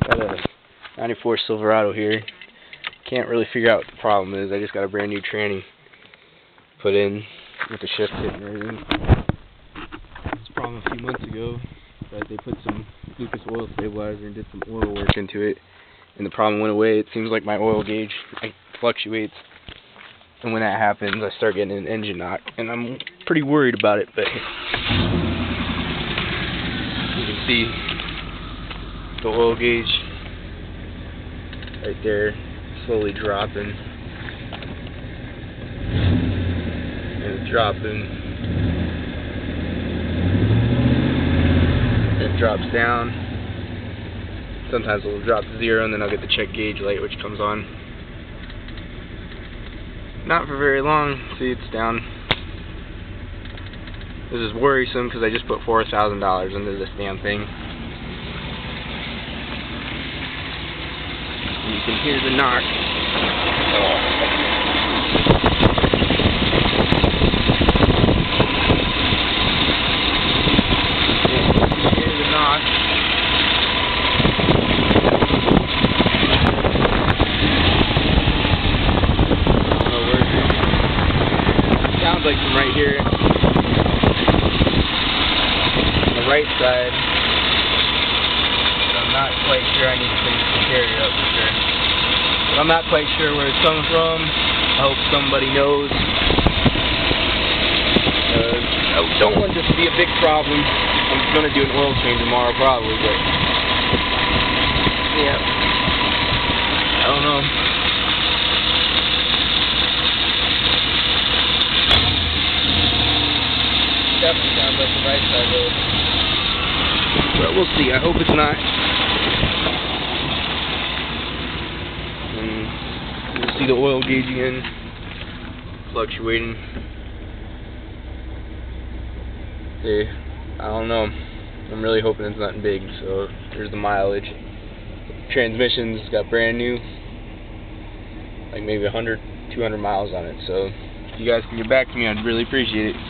Got a 94 Silverado here. Can't really figure out what the problem is. I just got a brand new tranny put in with the shift kit and everything. This problem a few months ago, but they put some Lucas oil stabilizer and did some oil work into it, and the problem went away. It seems like my oil gauge fluctuates, and when that happens, I start getting an engine knock, and I'm pretty worried about it. But you can see the oil gauge right there slowly dropping, and it's dropping, it drops down. Sometimes it'll drop to 0, and then I'll get the check gauge light which comes on. Not for very long. See, it's down. This is worrisome because I just put $4,000 into this damn thing. And you can hear the knock. Sounds like from right here on the right side, but I'm not quite sure. I need to clean the carrier up for sure, but I'm not quite sure where it's coming from. I hope somebody knows. I don't want this to be a big problem. I'm going to do an oil change tomorrow probably, but yeah, I don't know. Definitely sounds like the right side road. But we'll see. I hope it's not. And you'll see the oil gauge again fluctuating. See, I don't know. I'm really hoping it's nothing big. So there's the mileage. Transmission's got brand new, like maybe 100, 200 miles on it. So if you guys can get back to me, I'd really appreciate it.